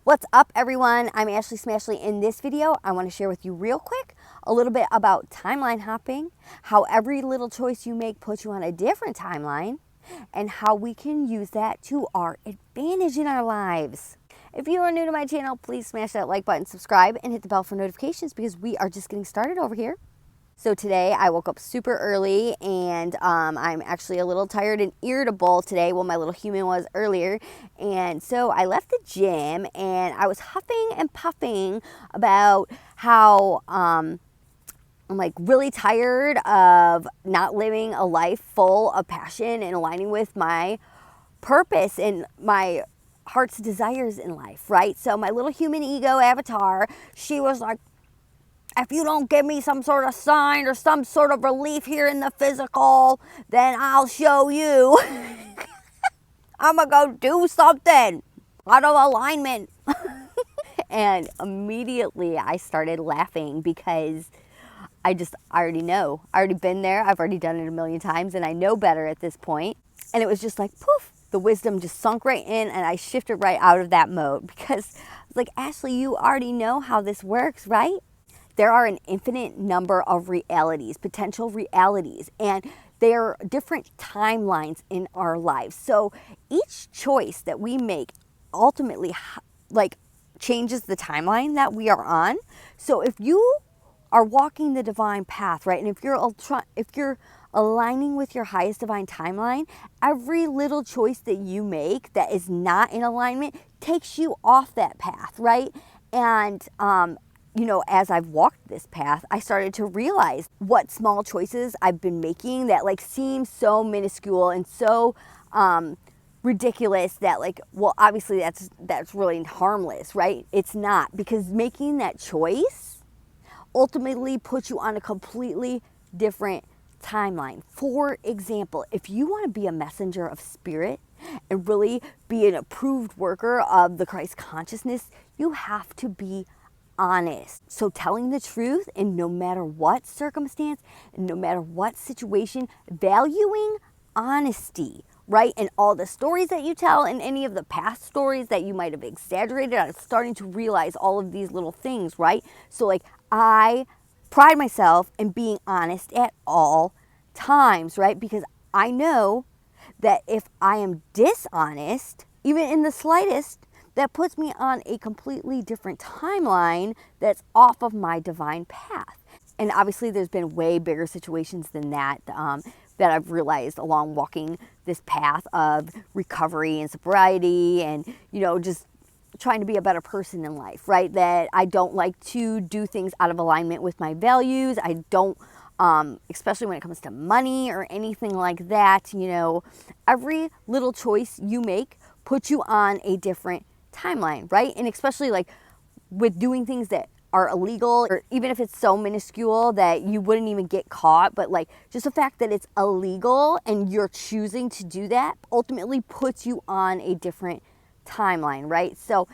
What's up, everyone? I'm Ashley Smashley. In this video, I want to share with you real quick a little bit about timeline hopping, how every little choice you make puts you on a different timeline, and how we can use that to our advantage in our lives. If you are new to my channel, please smash that like button, subscribe, and hit the bell for notifications because we are just getting started over here. So today I woke up super early and I'm actually a little tired and irritable today. Well, my little human was earlier. And so I left the gym and I was huffing and puffing about how I'm like really tired of not living a life full of passion and aligning with my purpose and my heart's desires in life, right? So my little human ego avatar, she was like, if you don't give me some sort of sign or some sort of relief here in the physical, then I'll show you. I'm going to go do something out of alignment. And immediately I started laughing because I already know. I already been there. I've already done it a million times and I know better at this point. And it was just like, poof, the wisdom just sunk right in and I shifted right out of that mode because I was like, Ashley, you already know how this works, right? There are an infinite number of realities, potential realities, and there are different timelines in our lives. So each choice that we make ultimately changes the timeline that we are on. So if you are walking the divine path, right, and if you're aligning with your highest divine timeline, every little choice that you make that is not in alignment takes you off that path, right? And as I've walked this path, I started to realize what small choices I've been making that seem so minuscule and so ridiculous that obviously that's really harmless, right? It's not, because making that choice ultimately puts you on a completely different timeline. For example, if you want to be a messenger of spirit and really be an approved worker of the Christ consciousness, you have to be honest. So telling the truth in no matter what circumstance, no matter what situation, valuing honesty, right? And all the stories that you tell and any of the past stories that you might have exaggerated, I'm starting to realize all of these little things, right? So I pride myself in being honest at all times, right? Because I know that if I am dishonest, even in the slightest, that puts me on a completely different timeline that's off of my divine path. And obviously there's been way bigger situations than that that I've realized along walking this path of recovery and sobriety and, just trying to be a better person in life, right? That I don't like to do things out of alignment with my values. I don't, especially when it comes to money or anything like that, every little choice you make puts you on a different timeline, right? And especially with doing things that are illegal, or even if it's so minuscule that you wouldn't even get caught, but just the fact that it's illegal and you're choosing to do that ultimately puts you on a different timeline, right? So,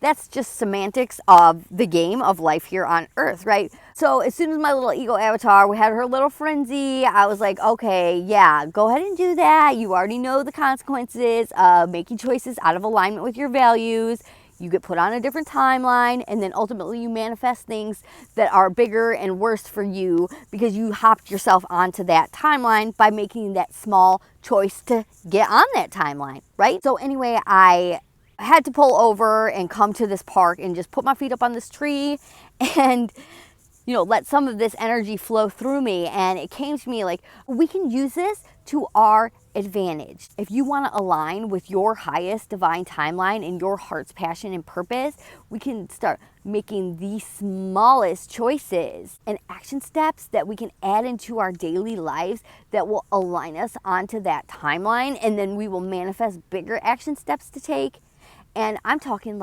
that's just semantics of the game of life here on earth, right? So as soon as my little ego avatar, we had her little frenzy, I was like, okay, yeah, go ahead and do that. You already know the consequences of making choices out of alignment with your values. You get put on a different timeline, and then ultimately you manifest things that are bigger and worse for you because you hopped yourself onto that timeline by making that small choice to get on that timeline, right? So anyway, I had to pull over and come to this park and just put my feet up on this tree and let some of this energy flow through me. And it came to me we can use this to our advantage. If you want to align with your highest divine timeline and your heart's passion and purpose, we can start making the smallest choices and action steps that we can add into our daily lives that will align us onto that timeline. And then we will manifest bigger action steps to take. And I'm talking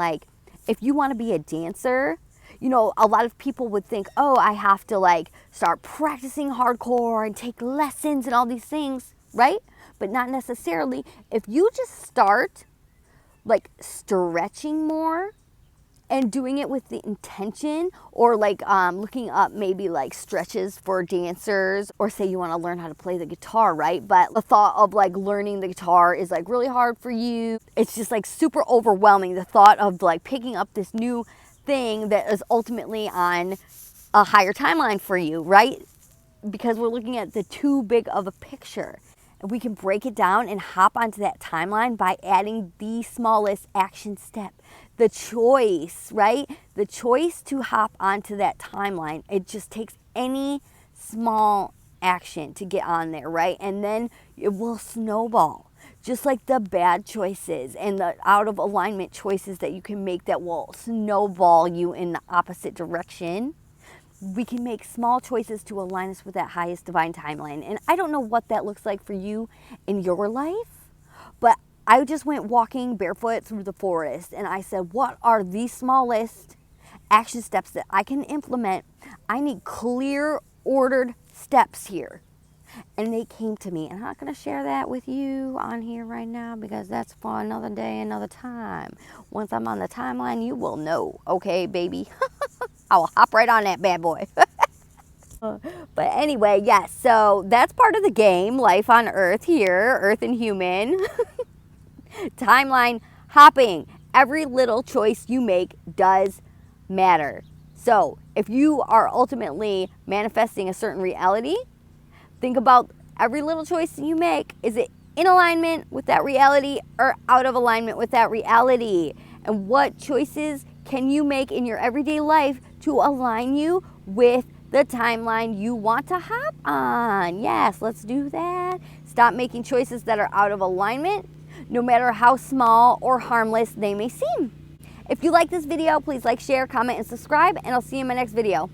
if you want to be a dancer, a lot of people would think, oh, I have to start practicing hardcore and take lessons and all these things, right? But not necessarily. If you just start stretching more and doing it with the intention, or like looking up maybe like stretches for dancers, or say you want to learn how to play the guitar, right? But the thought of like learning the guitar is like really hard for you. It's just like super overwhelming, the thought of like picking up this new thing that is ultimately on a higher timeline for you, right? Because we're looking at the too big of a picture. And we can break it down and hop onto that timeline by adding the smallest action step. The choice, right? The choice to hop onto that timeline. It just takes any small action to get on there, right? And then it will snowball. Just like the bad choices and the out of alignment choices that you can make that will snowball you in the opposite direction. We can make small choices to align us with that highest divine timeline. And I don't know what that looks like for you in your life, but I just went walking barefoot through the forest and I said, what are the smallest action steps that I can implement? I need clear, ordered steps here. And they came to me. And I'm not going to share that with you on here right now because that's for another day, another time. Once I'm on the timeline, you will know. Okay, baby? I will hop right on that bad boy. But anyway, yes, so that's part of the game, life on Earth here, Earth and human. Timeline hopping. Every little choice you make does matter. So if you are ultimately manifesting a certain reality, think about every little choice you make. Is it in alignment with that reality or out of alignment with that reality? And what choices can you make in your everyday life to align you with the timeline you want to hop on? Yes, let's do that. Stop making choices that are out of alignment, no matter how small or harmless they may seem. If you like this video, please like, share, comment, and subscribe, and I'll see you in my next video.